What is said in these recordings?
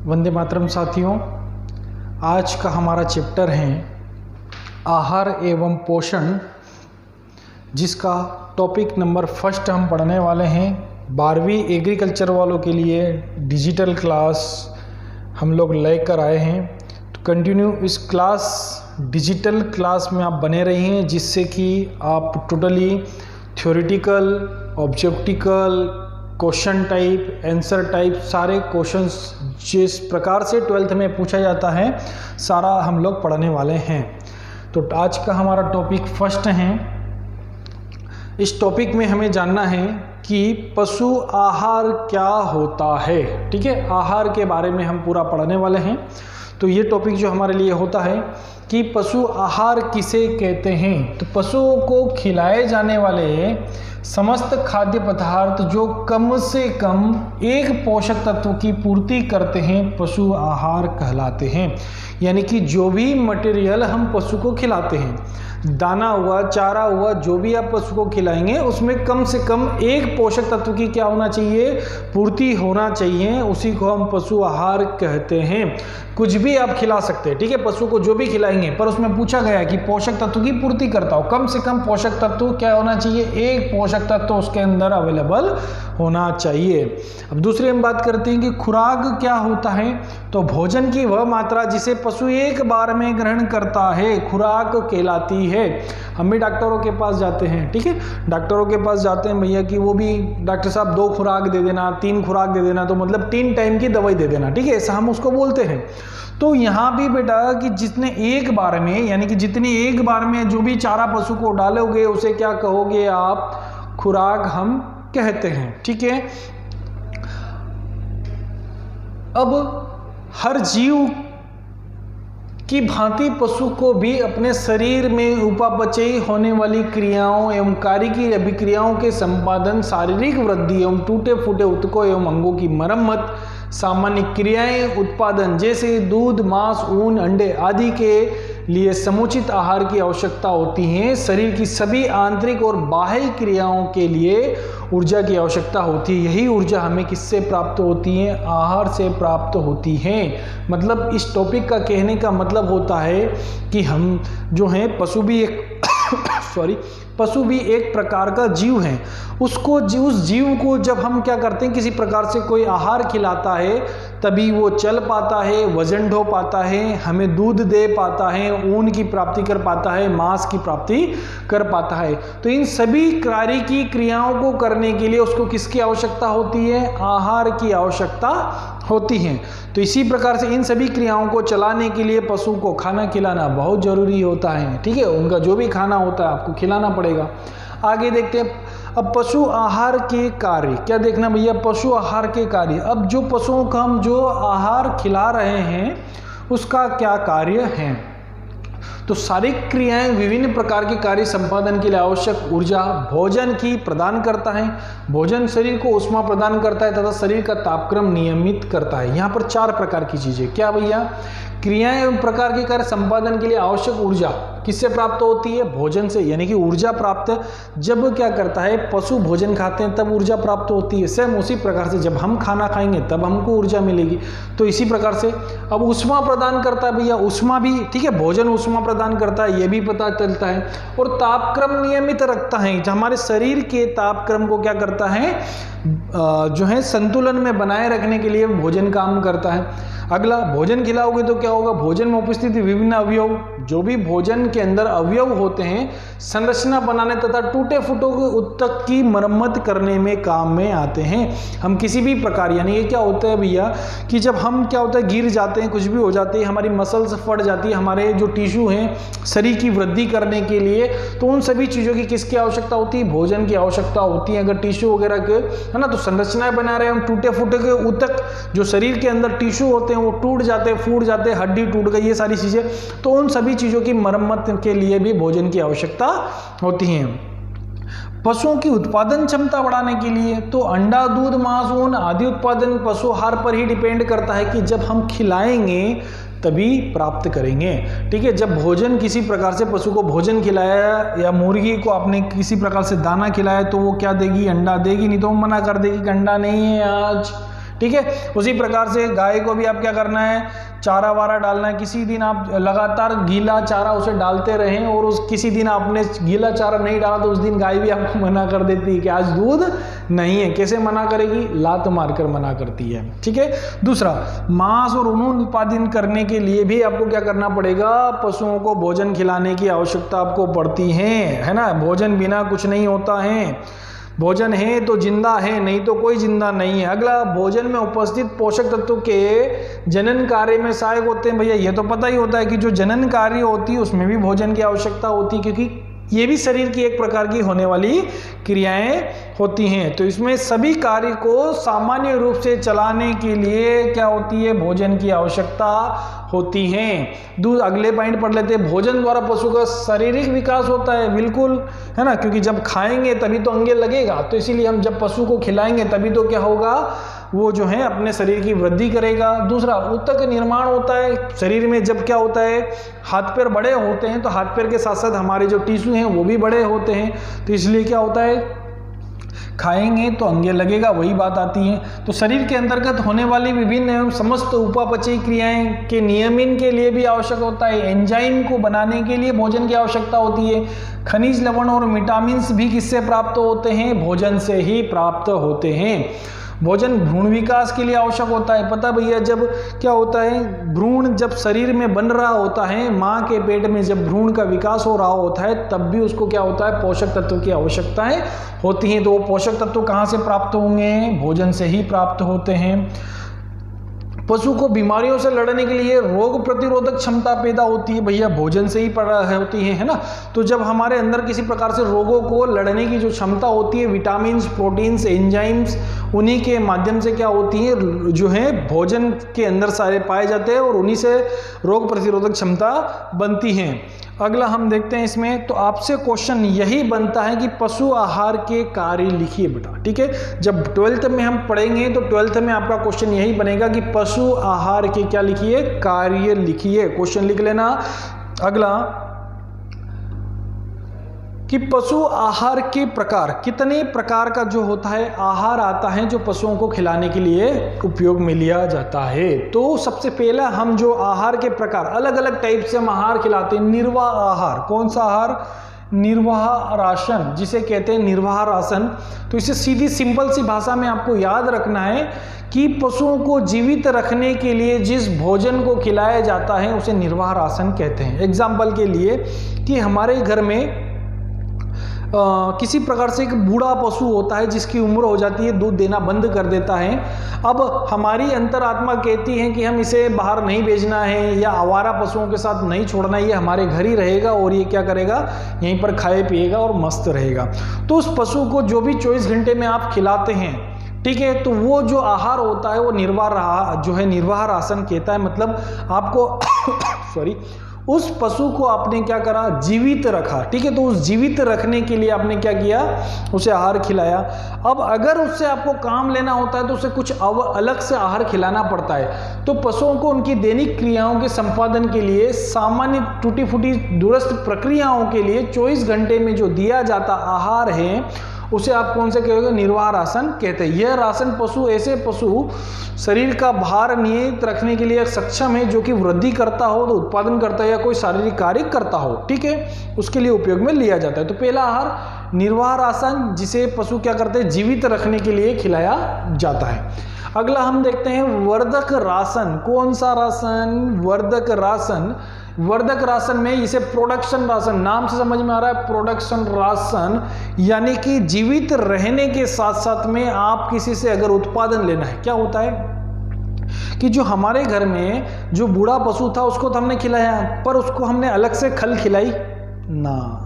वंदे मातरम साथियों, आज का हमारा चैप्टर है आहार एवं पोषण, जिसका टॉपिक नंबर फर्स्ट हम पढ़ने वाले हैं। 12वीं एग्रीकल्चर वालों के लिए डिजिटल क्लास हम लोग लेकर आए हैं। तो कंटिन्यू इस क्लास डिजिटल क्लास में आप बने रहिए, जिससे कि आप totally theoretical, objective, question type, answer type, सारे क्वेश्चंस जिस प्रकार से 12th में पूछा जाता है सारा हम लोग पढ़ने वाले हैं। तो आज का हमारा टॉपिक फर्स्ट है। इस टॉपिक में हमें जानना है कि पशु आहार क्या होता है। ठीक है, आहार के बारे में हम पूरा पढ़ने वाले हैं। तो ये टॉपिक जो हमारे लिए होता है कि पशु आहार किसे कहते हैं। तो पशुओं को खिलाए जाने वाले समस्त खाद्य पदार्थ जो कम से कम एक पोषक तत्व की पूर्ति करते हैं पशु आहार कहलाते हैं। यानी कि जो भी मटेरियल हम पशु को खिलाते हैं, दाना हुआ, चारा हुआ, जो भी आप पशु को खिलाएंगे उसमें कम से कम एक पोषक तत्व की क्या होना चाहिए, पूर्ति होना चाहिए। उसी को हम पशु आहार कहते हैं। कुछ भी आप खिला सकते हैं, ठीक है, पशु को जो भी खिलाएंगे, पर उसमें पूछा गया कि पोषक तत्व की पूर्ति करता हो, कम से कम पोषक तत्व क्या होना चाहिए, एक पोषक तत्व उसके अंदर अवेलेबल होना चाहिए। अब दूसरी हम बात करते हैं कि खुराक क्या होता है। तो भोजन की वह मात्रा जिसे पशु एक बार में ग्रहण करता है खुराक कहलाती है। हम भी डॉक्टरों के पास जाते हैं, ठीक है, डॉक्टरों के पास जाते हैं भैया कि वो भी डॉक्टर साहब 2 खुराक दे देना, 3 खुराक दे देना, तो मतलब 3 टाइम की दवाई दे देना, ठीक है, ऐसा हम उसको बोलते हैं। तो यहाँ भी बेटा कि जितने एक बार में, यानी कि जितनी एक बार में जो भी चारा पशु को डालोगे उसे क्या कहोगे आप, खुराक हम कहते हैं। ठीक है, अब हर जीव की भांति पशु को भी अपने शरीर में उपापचयी होने वाली क्रियाओं एवं कार्य की अभिक्रियाओं के संपादन, शारीरिक वृद्धि एवं टूटे फूटे ऊतकों एवं अंगों की मरम्मत, सामान्य क्रियाएं उत्पादन जैसे दूध, मांस, ऊन, अंडे आदि के लिए समुचित आहार की आवश्यकता होती है। शरीर की सभी आंतरिक और बाह्य क्रियाओं के लिए ऊर्जा की आवश्यकता होती है। यही ऊर्जा हमें किससे प्राप्त होती है, आहार से प्राप्त होती है। मतलब इस टॉपिक का कहने का मतलब होता है कि हम जो हैं पशु भी एक पशु भी एक प्रकार का जीव है। उस जीव को जब हम क्या करते हैं, किसी प्रकार से कोई आहार खिलाता है, तभी वो चल पाता है, वजन ढो पाता है, हमें दूध दे पाता है, ऊन की प्राप्ति कर पाता है, मांस की प्राप्ति कर पाता है। तो इन सभी कार्य की क्रियाओं को करने के लिए उसको किसकी आवश्यकता होती है, आहार की आवश्यकता होती है। तो इसी प्रकार से इन सभी क्रियाओं को चलाने के लिए पशु को खाना खिलाना बहुत जरूरी होता है। ठीक है, उनका जो भी खाना होता है आपको खिलाना पड़ेगा। आगे देखते हैं अब पशु आहार के कार्य। क्या देखना भैया, पशु आहार के कार्य। अब जो पशुओं को हम जो आहार खिला रहे हैं उसका क्या कार्य है। तो शारीरिक क्रियाएं विभिन्न प्रकार के कार्य संपादन के लिए आवश्यक ऊर्जा भोजन की प्रदान करता है। भोजन शरीर को ऊष्मा प्रदान करता है तथा शरीर का तापक्रम नियमित करता है। यहाँ पर 4 प्रकार की चीजें, क्या भैया, क्रियाएं एवं प्रकार के कार्य संपादन के लिए आवश्यक ऊर्जा किससे प्राप्त होती है, भोजन से। यानी कि ऊर्जा प्राप्त जब क्या करता है, पशु भोजन खाते हैं तब ऊर्जा प्राप्त होती है। सेम उसी प्रकार से जब हम खाना खाएंगे तब हमको ऊर्जा मिलेगी। तो इसी प्रकार से अब ऊष्मा प्रदान करता है भैया, ऊष्मा भी, ठीक है, भोजन ऊष्मा प्रदान करता है, ये भी पता चलता है। और तापक्रम नियमित रखता है, हमारे शरीर के तापक्रम को क्या करता है, जो है संतुलन में बनाए रखने के लिए भोजन काम करता है। अगला, भोजन खिलाओगे तो क्या होगा, भोजन में उपस्थित विभिन्न अवयव, जो भी भोजन के अंदर अवयव होते हैं, संरचना बनाने तथा टूटे फूटों के ऊतक की मरम्मत करने में काम में आते हैं। हम किसी भी प्रकार, यानी ये क्या होता है भैया कि जब हम क्या होता है गिर जाते हैं, कुछ भी हो जाती है, हमारी मसल्स फट जाती है, हमारे जो टिश्यू हैं शरीर की वृद्धि करने के लिए, तो उन सभी चीज़ों की किसकी आवश्यकता होती है, भोजन की आवश्यकता होती है। अगर टिश्यू वगैरह के, है ना, तो संरचनाएं बना रहे हैं, टूटे फूटे के ऊतक, जो शरीर के अंदर टिश्यू होते हैं वो टूट जाते हैं, फूट जाते हैं, हड्डी टूट गई, ये सारी चीजें, तो उन सभी चीजों की मरम्मत के लिए भी भोजन की आवश्यकता होती है। पशुओं की उत्पादन क्षमता बढ़ाने के लिए तो अंडा, दूध, मांस, ऊन आदि उत्पादन पशु आहार पर ही डिपेंड करता है कि जब हम खिलाएंगे तभी प्राप्त करेंगे। ठीक है, जब भोजन किसी प्रकार से पशु को भोजन खिलाया या मुर्गी को आपने किसी प्रकार से दाना खिलाया तो वो क्या देगी, अंडा देगी, नहीं तो वो मना कर देगी कि अंडा नहीं है आज, ठीक है। उसी प्रकार से गाय को भी आप क्या करना है, चारा वारा डालना है। किसी दिन आप लगातार गीला चारा उसे डालते रहें और उस किसी दिन आपने गीला चारा नहीं डाला तो उस दिन गाय भी आपको मना कर देती है कि आज दूध नहीं है। कैसे मना करेगी? लात मारकर मना करती है, ठीक है। दूसरा, मांस और ऊन उत्पादन करने के लिए भी आपको क्या करना पड़ेगा? पशुओं को भोजन खिलाने की आवश्यकता आपको पड़ती है ना। भोजन बिना कुछ नहीं होता है, भोजन है तो जिंदा है, नहीं तो कोई जिंदा नहीं है। अगला, भोजन में उपस्थित पोषक तत्व के जनन कार्य में सहायक होते हैं। भैया ये तो पता ही होता है कि जो जनन कार्य होती है उसमें भी भोजन की आवश्यकता होती है, क्योंकि ये भी शरीर की एक प्रकार की होने वाली क्रियाएं होती हैं। तो इसमें सभी कार्य को सामान्य रूप से चलाने के लिए क्या होती है? भोजन की आवश्यकता होती है। अगले पॉइंट पढ़ लेते हैं। भोजन द्वारा पशु का शारीरिक विकास होता है, बिल्कुल है ना, क्योंकि जब खाएंगे तभी तो अंगे लगेगा। तो इसीलिए हम जब पशु को खिलाएंगे तभी तो क्या होगा? वो जो है अपने शरीर की वृद्धि करेगा। दूसरा, ऊतक निर्माण होता है शरीर में। जब क्या होता है, हाथ पैर बड़े होते हैं तो हाथ पैर के साथ साथ हमारे जो टिश्यू हैं वो भी बड़े होते हैं। तो इसलिए क्या होता है, खाएंगे तो अंगे लगेगा, वही बात आती है। तो शरीर के अंतर्गत होने वाली विभिन्न एवं समस्त उपापचयी क्रियाएं के नियमन के लिए भी आवश्यक होता है। एंजाइम को बनाने के लिए भोजन की आवश्यकता होती है। खनिज, लवण और विटामिन भी किससे प्राप्त होते हैं? भोजन से ही प्राप्त होते हैं। भोजन भ्रूण विकास के लिए आवश्यक होता है। पता भैया, जब क्या होता है, भ्रूण जब शरीर में बन रहा होता है, माँ के पेट में जब भ्रूण का विकास हो रहा होता है, तब भी उसको क्या होता है? पोषक तत्व की आवश्यकताएं होती हैं। तो वो पोषक तत्व कहाँ से प्राप्त होंगे? भोजन से ही प्राप्त होते हैं। पशु को बीमारियों से लड़ने के लिए रोग प्रतिरोधक क्षमता पैदा होती है, भैया भोजन से ही होती है ना। तो जब हमारे अंदर किसी प्रकार से रोगों को लड़ने की जो क्षमता होती है, विटामिन्स, प्रोटीन्स, एंजाइम्स, उन्हीं के माध्यम से क्या होती है, जो है भोजन के अंदर सारे पाए जाते हैं और उन्हीं से रोग प्रतिरोधक क्षमता बनती है। अगला हम देखते हैं इसमें, तो आपसे क्वेश्चन यही बनता है कि पशु आहार के कार्य लिखिए बेटा, ठीक है। जब 12th में हम पढ़ेंगे तो 12th में आपका क्वेश्चन यही बनेगा कि पशु आहार के क्या लिखिए? कार्य लिखिए। क्वेश्चन लिख लेना। अगला, कि पशु आहार के प्रकार, कितने प्रकार का जो होता है आहार आता है जो पशुओं को खिलाने के लिए उपयोग में लिया जाता है। तो सबसे पहला हम जो आहार के प्रकार, अलग अलग टाइप से हम आहार खिलाते हैं। निर्वाह आहार, कौन सा आहार? निर्वाह राशन, जिसे कहते हैं निर्वाह राशन। तो इसे सीधी सिंपल सी भाषा में आपको याद रखना है कि पशुओं को जीवित रखने के लिए जिस भोजन को खिलाया जाता है उसे निर्वाह राशन कहते हैं। एग्जाम्पल के लिए, कि हमारे घर में किसी प्रकार से एक बूढ़ा पशु होता है जिसकी उम्र हो जाती है, दूध देना बंद कर देता है। अब हमारी अंतरात्मा कहती है कि हम इसे बाहर नहीं भेजना है या आवारा पशुओं के साथ नहीं छोड़ना है, ये हमारे घर ही रहेगा और ये क्या करेगा, यहीं पर खाए पिएगा और मस्त रहेगा। तो उस पशु को जो भी 24 घंटे में आप खिलाते हैं, ठीक है, तो वो जो आहार होता है वो निर्वाह राशन कहता है। मतलब आपको सॉरी, उस पशु को आपने क्या करा? जीवित रखा, ठीक है। तो उस जीवित रखने के लिए आपने क्या किया? उसे आहार खिलाया। अब अगर उससे आपको काम लेना होता है तो उसे कुछ अलग से आहार खिलाना पड़ता है। तो पशुओं को उनकी दैनिक क्रियाओं के संपादन के लिए, सामान्य टूटी फूटी दूरस्थ प्रक्रियाओं के लिए 24 घंटे में जो दिया जाता आहार है उसे आप कौन से कहोगे? निर्वाह राशन कहते हैं। यह राशन ऐसे पशु शरीर का भार नियंत्रित रखने के लिए सक्षम है, जो कि वृद्धि करता हो, तो उत्पादन करता है या कोई शारीरिक कार्य करता हो, ठीक है, उसके लिए उपयोग में लिया जाता है। तो पहला आहार निर्वाह राशन, जिसे पशु क्या करते हैं? जीवित रखने के लिए खिलाया जाता है। अगला हम देखते हैं वर्धक राशन। कौन सा राशन? वर्धक राशन। वर्धक राशन में इसे प्रोडक्शन राशन, नाम से समझ में आ रहा है, प्रोडक्शन राशन, यानी कि जीवित रहने के साथ साथ में आप किसी से अगर उत्पादन लेना है, क्या होता है कि जो हमारे घर में जो बूढ़ा पशु था उसको तो हमने खिलाया, पर उसको हमने अलग से खल खिलाई ना,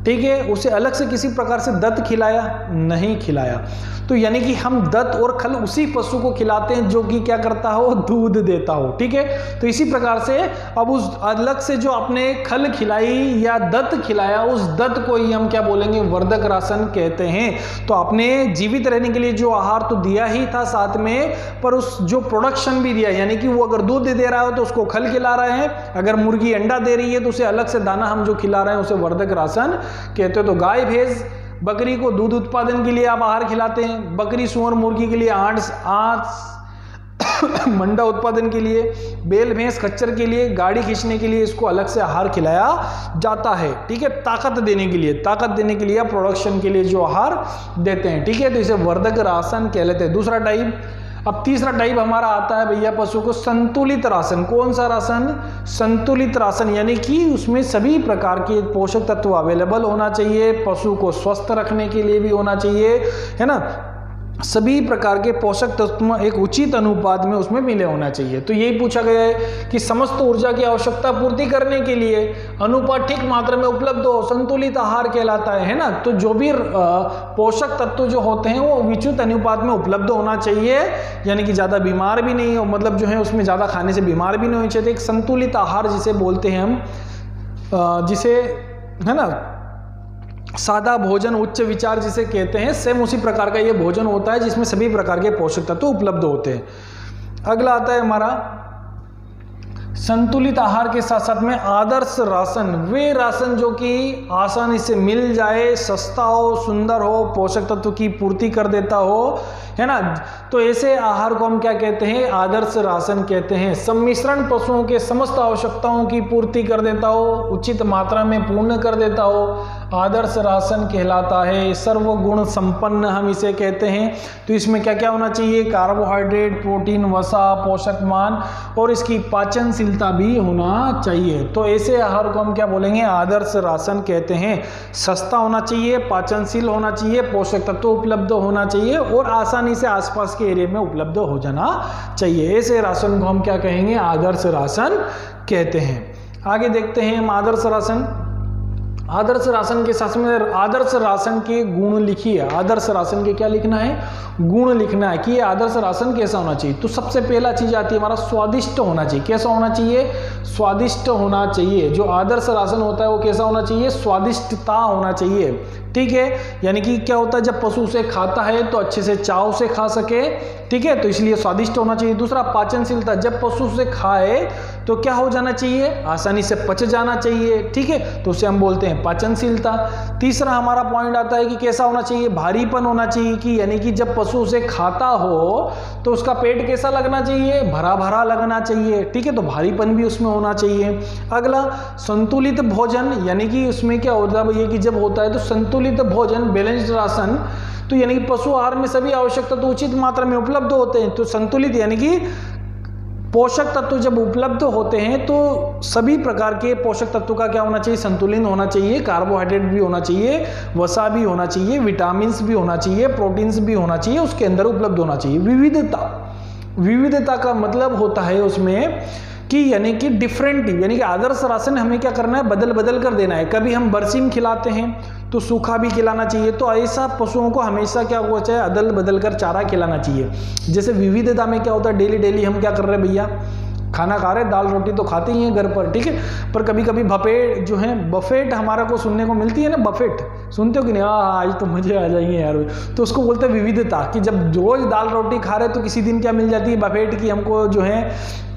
ठीक है, उसे अलग से किसी प्रकार से दत्त खिलाया नहीं खिलाया। तो यानी कि हम दत्त और खल उसी पशु को खिलाते हैं जो कि क्या करता हो? दूध देता हो, ठीक है। तो इसी प्रकार से अब उस अलग से जो आपने खल खिलाई या दत्त खिलाया, उस दत्त को ही हम क्या बोलेंगे? वर्धक राशन कहते हैं। तो आपने जीवित रहने के लिए जो आहार तो दिया ही था साथ में, पर उस जो प्रोडक्शन भी दिया, यानी कि वो अगर दूध दे रहा हो तो उसको खल खिला रहे हैं, अगर मुर्गी अंडा दे रही है तो उसे अलग से दाना हम जो खिला रहे हैं उसे वर्धक राशन कहते हो। तो गाय, भैंस, बकरी को दूध उत्पादन के लिए आप आहार खिलाते हैं। बकरी, सूअर, मुर्गी के लिए आंट मंडा उत्पादन के लिए, बैल भैंस खच्चर के लिए, गाड़ी खींचने के लिए इसको अलग से आहार खिलाया जाता है। ठीक है, ताकत देने के लिए या प्रोडक्शन के लिए जो आहार देते हैं। ठीक है, तो इसे वर्धक राशन कहलाते हैं। दूसरा टाइप। अब तीसरा टाइप हमारा आता है भैया पशु को संतुलित राशन। कौन सा राशन? संतुलित राशन, यानी कि उसमें सभी प्रकार के पोषक तत्व अवेलेबल होना चाहिए, पशु को स्वस्थ रखने के लिए भी होना चाहिए, है ना। सभी प्रकार के पोषक तत्व एक उचित अनुपात में उसमें मिले होना चाहिए। तो यही पूछा गया है कि समस्त ऊर्जा की आवश्यकता पूर्ति करने के लिए अनुपात ठीक मात्रा में उपलब्ध हो, संतुलित आहार कहलाता है ना। तो जो भी पोषक तत्व जो होते हैं वो उचित अनुपात में उपलब्ध होना चाहिए, यानी कि ज़्यादा बीमार भी नहीं हो, मतलब जो है उसमें ज़्यादा खाने से बीमार भी नहीं होना चाहिए। एक संतुलित आहार जिसे बोलते हैं हम, जिसे है ना सादा भोजन उच्च विचार जिसे कहते हैं, सेम उसी प्रकार का ये भोजन होता है जिसमें सभी प्रकार के पोषक तत्व उपलब्ध होते हैं। अगला आता है हमारा संतुलित आहार के साथ साथ में आदर्श राशन। वे राशन जो कि आसानी से मिल जाए, सस्ता हो, सुंदर हो, पोषक तत्व की पूर्ति कर देता हो, है ना। तो ऐसे आहार को हम क्या कहते हैं? आदर्श राशन कहते हैं। सम्मिश्रण पशुओं के समस्त आवश्यकताओं की पूर्ति कर देता हो, उचित मात्रा में पूर्ण कर देता हो, आदर्श राशन कहलाता है। सर्वगुण संपन्न हम इसे कहते हैं। तो इसमें क्या क्या होना चाहिए? कार्बोहाइड्रेट, प्रोटीन, वसा, पोषक मान और इसकी पाचनशीलता भी होना चाहिए। तो ऐसे आहार को हम क्या बोलेंगे? आदर्श राशन कहते हैं। सस्ता होना चाहिए, पाचनशील होना चाहिए, पोषक तत्व उपलब्ध होना चाहिए और आसानी से आसपास के एरिया में उपलब्ध हो जाना चाहिए। ऐसे राशन को हम क्या कहेंगे? आदर्श राशन कहते हैं। आगे देखते हैं हम आदर्श राशन। आदर्श राशन के साथ में आदर्श राशन के गुण लिखिए। आदर्श राशन के क्या लिखना है? गुण लिखना है कि ये आदर्श राशन कैसा होना चाहिए। तो सबसे पहला चीज आती है हमारा स्वादिष्ट होना चाहिए। कैसा होना चाहिए? स्वादिष्ट होना चाहिए। जो आदर्श राशन होता है वो कैसा होना चाहिए? स्वादिष्टता होना चाहिए। ठीक है, यानी कि क्या होता है जब पशु उसे खाता है तो अच्छे से चाव से खा सके। ठीक है, तो इसलिए स्वादिष्ट होना चाहिए। दूसरा पाचनशीलता, जब पशु उसे खाए तो क्या हो जाना चाहिए? आसानी से पच जाना चाहिए। ठीक है, तो उसे हम बोलते हैं पाचनशीलता। तीसरा हमारा पॉइंट आता है कि कैसा होना चाहिए? भारीपन होना चाहिए, कि यानी कि जब पशु उसे खाता हो तो उसका पेट कैसा लगना चाहिए? भरा भरा लगना चाहिए। ठीक है, तो भारीपन भी उसमें होना चाहिए। अगला संतुलित भोजन, यानी कि उसमें क्या होता है कि जब होता है तो संतुलित भोजन, बैलेंस्ड राशन, तो यानी कि पशु आहार में सभी आवश्यकता तो उचित मात्रा में उपलब्ध होते हैं। तो संतुलित यानी कि पोषक तत्व जब उपलब्ध होते हैं तो सभी प्रकार के पोषक तत्व का क्या होना चाहिए? संतुलन होना चाहिए। कार्बोहाइड्रेट भी होना चाहिए, वसा भी होना चाहिए, विटामिन भी होना चाहिए, प्रोटीन्स भी होना चाहिए, उसके अंदर उपलब्ध होना चाहिए। विविधता का मतलब होता है उसमें कि यानी कि डिफरेंट, यानी कि आदर्श राशन हमें क्या करना है? बदल बदल कर देना है। कभी हम बरसीम खिलाते हैं तो सूखा भी खिलाना चाहिए। तो ऐसा पशुओं को हमेशा क्या होना चाहिए? अदल बदल कर चारा खिलाना चाहिए। जैसे विविधता में क्या होता है? डेली डेली हम क्या कर रहे हैं भैया? खाना खा रहे, दाल रोटी तो खाते ही हैं घर पर। ठीक है, पर कभी कभी बफेट जो है, बफेट हमारा को सुनने को मिलती है ना, बफेट सुनते हो कि नहीं? आज तो मजे आ जाएंगे यार। तो उसको बोलते हैं विविधता, कि जब रोज दाल रोटी खा रहे तो किसी दिन क्या मिल जाती है? बफेट की हमको जो है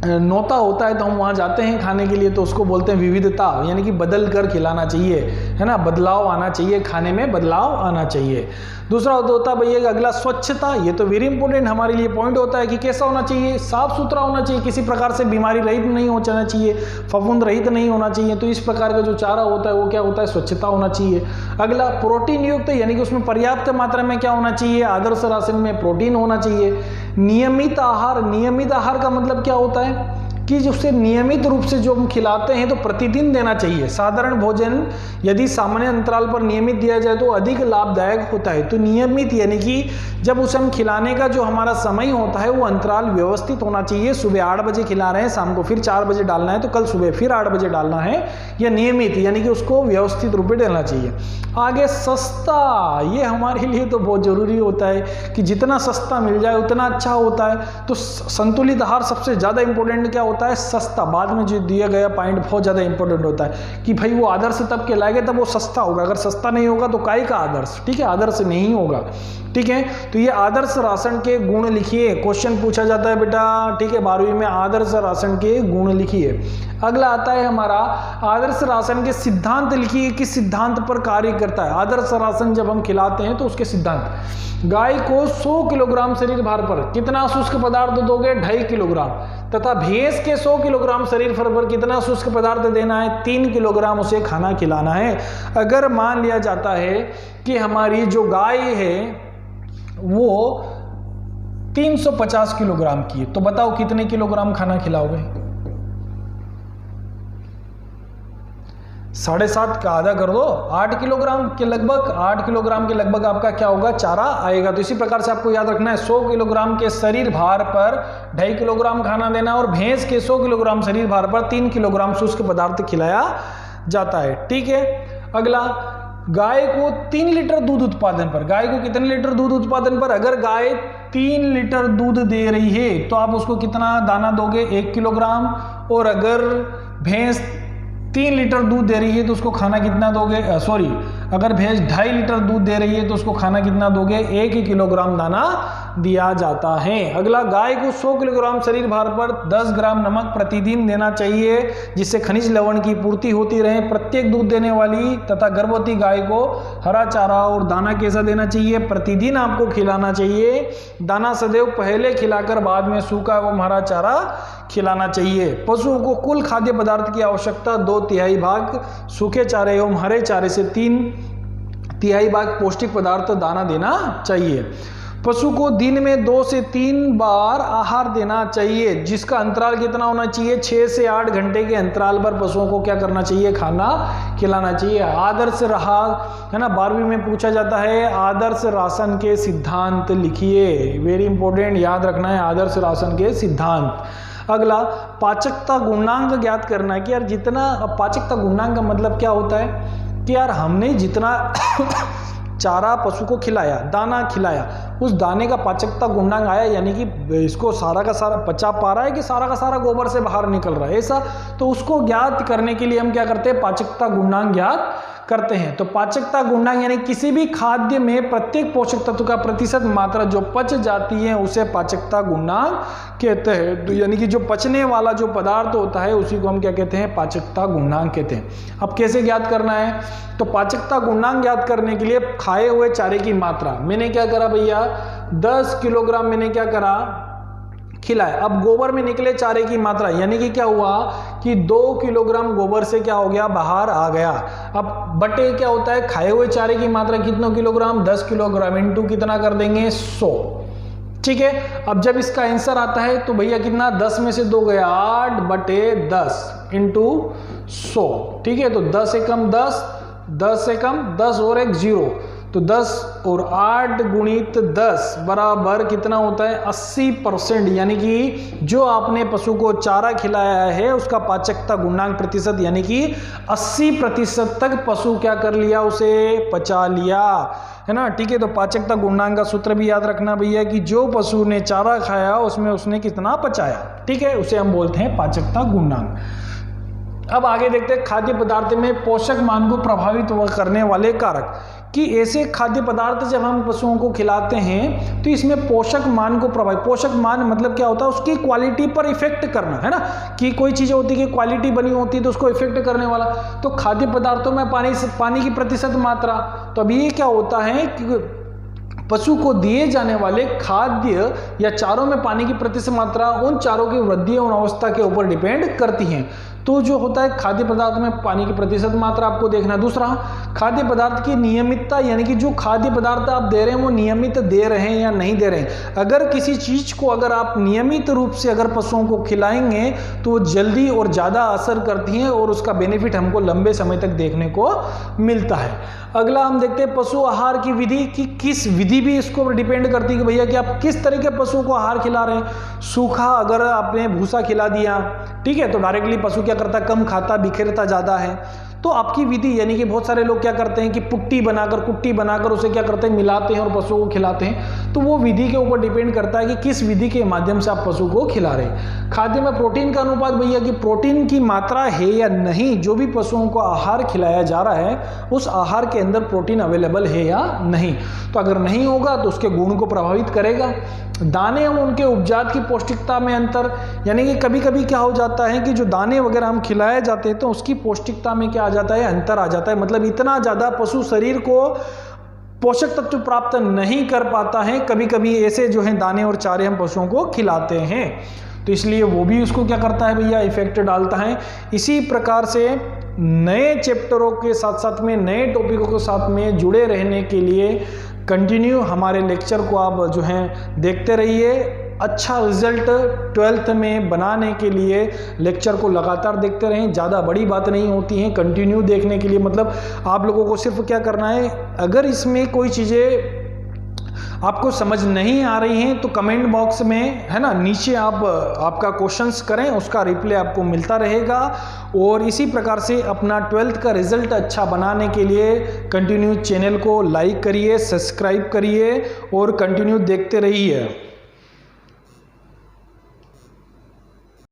नौता होता है तो हम वहाँ जाते हैं खाने के लिए, तो उसको बोलते हैं विविधता, यानी कि बदल कर खिलाना चाहिए, है ना। बदलाव आना चाहिए, खाने में बदलाव आना चाहिए। दूसरा होता है भैया अगला स्वच्छता। ये तो वेरी इंपॉर्टेंट हमारे लिए पॉइंट होता है कि कैसा होना चाहिए? साफ सुथरा होना चाहिए, किसी प्रकार से बीमारी रहित नहीं हो जाना चाहिए, फफूंद रहित नहीं होना चाहिए। तो इस प्रकार का जो चारा होता है वो क्या होता है? स्वच्छता होना चाहिए। अगला प्रोटीन युक्त, यानी कि उसमें पर्याप्त मात्रा में क्या होना चाहिए? आदर्श राशन में प्रोटीन होना चाहिए। नियमित आहार, नियमित आहार का मतलब क्या होता है? कि उसे नियमित रूप से जो हम खिलाते हैं तो प्रतिदिन देना चाहिए। साधारण भोजन यदि सामान्य अंतराल पर नियमित दिया जाए तो अधिक लाभदायक होता है। तो नियमित यानी कि जब उसे हम खिलाने का जो हमारा समय होता है वो अंतराल व्यवस्थित होना चाहिए। सुबह 8 बजे खिला रहे हैं, शाम को फिर 4 बजे डालना है, तो कल सुबह फिर 8 बजे डालना है। यह नियमित यानी कि उसको व्यवस्थित रूप में डालना चाहिए। आगे सस्ता, ये हमारे लिए तो बहुत जरूरी होता है कि जितना सस्ता मिल जाए उतना अच्छा होता है। तो संतुलित आहार सबसे ज़्यादा इंपॉर्टेंट क्या होता है? होता है? सस्ता। बाद में जो दिया गया पॉइंट बहुत ज़्यादा इंपॉर्टेंट होता है कि भाई वो आदर्श तब कहलाएगा तब वो सस्ता होगा, अगर सस्ता नहीं होगा तो काय का आदर्श, ठीक है, आदर्श नहीं होगा, ठीक है। तो ये आदर्श राशन के गुण लिखिए, क्वेश्चन पूछा जाता है बेटा, ठीक है, 12वीं में आदर्श राशन के गुण लिखिए। अगला आता है हमारा आदर्श राशन के सिद्धांत लिखिए, किस सिद्धांत पर कार्य करता है। आदर्श राशन जब हम खिलाते हैं तो उसके सिद्धांत, गाय को 100 किलोग्राम शरीर भार पर कितना शुष्क पदार्थ दोगे? 2.5 किलोग्राम, तथा भैंस के 100 किलोग्राम शरीर भार पर कितना शुष्क पदार्थ देना है? 3 किलोग्राम उसे खाना खिलाना है। अगर मान लिया जाता है कि हमारी जो गाय है वो 350 किलोग्राम की है, तो बताओ कितने किलोग्राम खाना खिलाओगे? 7.5 का आधा कर दो, 8 किलोग्राम के लगभग, 8 किलोग्राम के लगभग आपका क्या होगा? चारा आएगा। तो इसी प्रकार से आपको याद रखना है 100 किलोग्राम के शरीर भार पर 2.5 किलोग्राम खाना देना, और भैंस के 100 किलोग्राम शरीर भार पर 3 किलोग्राम शुष्क पदार्थ खिलाया जाता है, ठीक है। अगला, गाय को 3 लीटर दूध उत्पादन पर, गाय को कितने लीटर दूध उत्पादन पर? अगर गाय 3 लीटर दूध दे रही है तो आप उसको कितना दाना दोगे? 1 किलोग्राम। और अगर भैंस 3 लीटर दूध दे रही है तो उसको खाना कितना दोगे? अगर भैंस 2.5 लीटर दूध दे रही है तो उसको खाना कितना दोगे? 1 किलोग्राम दाना दिया जाता है। अगला, गाय को 100 किलोग्राम शरीर भार पर 10 ग्राम नमक प्रतिदिन देना चाहिए, जिससे खनिज लवण की पूर्ति होती रहे। प्रत्येक दूध देने वाली तथा गर्भवती गाय को हरा चारा और दाना कैसा देना चाहिए? प्रतिदिन आपको खिलाना चाहिए। दाना सदैव पहले खिलाकर बाद में सूखा एवं हरा चारा खिलाना चाहिए। पशुओं को कुल खाद्य पदार्थ की आवश्यकता 2/3 भाग सूखे चारे एवं हरे चारे से 3/3 भाग पौष्टिक पदार्थ दाना देना चाहिए। पशु को दिन में 2 से 3 बार आहार देना चाहिए, जिसका अंतराल कितना होना चाहिए? 6 से 8 घंटे के अंतराल पर पशुओं को क्या करना चाहिए? खाना खिलाना चाहिए। आदर्श रहा है ना, 12वीं में पूछा जाता है आदर्श राशन के सिद्धांत लिखिए, वेरी इंपॉर्टेंट, याद रखना है आदर्श राशन के सिद्धांत। अगला, पाचकता गुणांक ज्ञात करना है कि यार जितना, अब पाचकता गुणांक का मतलब क्या होता है कि यार हमने जितना चारा पशु को खिलाया, दाना खिलाया, उस दाने का पाचकता गुणांक आया, यानी कि इसको सारा का सारा पचा पा रहा है कि सारा का सारा गोबर से बाहर निकल रहा है, ऐसा। तो उसको ज्ञात करने के लिए हम क्या करते हैं? पाचकता गुणांक ज्ञात करते हैं। तो पाचकता गुणांक यानी किसी भी खाद्य में प्रत्येक पोषक तत्व का प्रतिशत मात्रा जो पच जाती है उसे पाचकता गुणांक कहते हैं। तो यानी कि जो पचने वाला जो पदार्थ होता है उसी को हम क्या कहते हैं? पाचकता गुणांक कहते हैं। अब कैसे ज्ञात करना है? तो पाचकता गुणांक ज्ञात करने के लिए खाए हुए चारे की मात्रा, मैंने क्या करा भैया? 10 किलोग्राम मैंने क्या करा? खिलाए। अब गोबर में निकले चारे की मात्रा, यानी कि क्या हुआ कि 2 किलोग्राम गोबर से क्या हो गया? बाहर आ गया। अब बटे क्या होता है? खाए हुए चारे की मात्रा कितना किलोग्राम? 10 किलोग्राम इंटू कितना कर देंगे? 100, ठीक है। अब जब इसका आंसर आता है तो भैया कितना? 10 में से 2 गया, 8/10 इंटू 100, ठीक है। तो 10 एकम 10, 10 एकम 10 और 1 0, तो 10 और 8 गुणित 10 बराबर कितना होता है? 80%, यानी कि जो आपने पशु को चारा खिलाया है उसका पाचकता गुणांक प्रतिशत यानी कि 80% तक पशु क्या कर लिया? उसे पचा लिया, है ना, ठीक है। तो पाचकता गुणांक का सूत्र भी याद रखना भैया कि जो पशु ने चारा खाया उसमें उसने कितना पचाया, ठीक है, उसे हम बोलते हैं पाचकता गुणांक। अब आगे देखते हैं खाद्य पदार्थ में पोषक मान को प्रभावित करने वाले कारक, कि ऐसे खाद्य पदार्थ जब हम पशुओं को खिलाते हैं तो इसमें पोषक मान को प्रभावित, पोषक मान मतलब क्या होता है? उसकी क्वालिटी पर इफेक्ट करना, है ना, कि कोई चीज़ होती है कि क्वालिटी बनी होती है तो उसको इफेक्ट करने वाला। तो खाद्य पदार्थों में पानी की प्रतिशत मात्रा, तो अभी ये क्या होता है कि पशु को दिए जाने वाले खाद्य या चारों में पानी की प्रतिशत मात्रा उन चारों की वृद्धि और अवस्था के ऊपर डिपेंड करती हैं। तो जो होता है खाद्य पदार्थ में पानी की प्रतिशत मात्रा आपको देखना। दूसरा, खाद्य पदार्थ की नियमितता, यानी कि जो खाद्य पदार्थ आप दे रहे हैं वो नियमित दे रहे हैं या नहीं दे रहे हैं। अगर किसी चीज को अगर आप नियमित रूप से अगर पशुओं को खिलाएंगे तो वो जल्दी और ज्यादा असर करती हैं और उसका बेनिफिट हमको लंबे समय तक देखने को मिलता है। अगला हम देखते हैं पशु आहार की विधि, कि किस विधि भी इसको डिपेंड करती है कि भैया कि आप किस तरह के पशु को आहार खिला रहे हैं। सूखा अगर आपने भूसा खिला दिया, ठीक है, तो डायरेक्टली पशु क्या करता है? कम खाता, बिखेरता ज्यादा है। तो आपकी विधि, यानी कि बहुत सारे लोग क्या करते हैं कि कुट्टी बनाकर उसे क्या करते हैं, मिलाते हैं और पशुओं को खिलाते हैं। तो वो विधि के ऊपर डिपेंड करता है कि किस विधि के माध्यम से आप पशु को खिला रहे हैं। खाद्य में प्रोटीन का अनुपात भैया कि प्रोटीन की मात्रा है या नहीं, जो भी पशुओं को आहार खिलाया जा रहा है उस आहार के अंदर प्रोटीन अवेलेबल है या नहीं। तो अगर नहीं होगा तो उसके गुण को प्रभावित करेगा। दाने एवं उनके उपजात की पौष्टिकता में अंतर, यानी कि कभी कभी क्या हो जाता है कि जो दाने वगैरह हम खिलाए जाते हैं तो उसकी पौष्टिकता में क्या आ जाता है, अंतर आ जाता है। मतलब इतना ज़्यादा पशु शरीर को पोषक तत्व प्राप्त नहीं कर पाता है। कभी कभी ऐसे जो है दाने और चारे हम पशुओं को खिलाते हैं, तो इसलिए वो भी उसको क्या करता है भैया, इफेक्ट डालता है। इसी प्रकार से नए चैप्टरों के साथ साथ में, नए टॉपिकों के साथ में जुड़े रहने के लिए कंटिन्यू हमारे लेक्चर को आप जो है देखते रहिए। अच्छा रिजल्ट 12th में बनाने के लिए लेक्चर को लगातार देखते रहें। ज़्यादा बड़ी बात नहीं होती है कंटिन्यू देखने के लिए। मतलब आप लोगों को सिर्फ क्या करना है, अगर इसमें कोई चीज़ें आपको समझ नहीं आ रही हैं तो कमेंट बॉक्स में है ना, नीचे आप आपका क्वेश्चंस करें, उसका रिप्लाई आपको मिलता रहेगा। और इसी प्रकार से अपना 12th का रिजल्ट अच्छा बनाने के लिए कंटिन्यू चैनल को लाइक करिए, सब्सक्राइब करिए और कंटिन्यू देखते रहिए।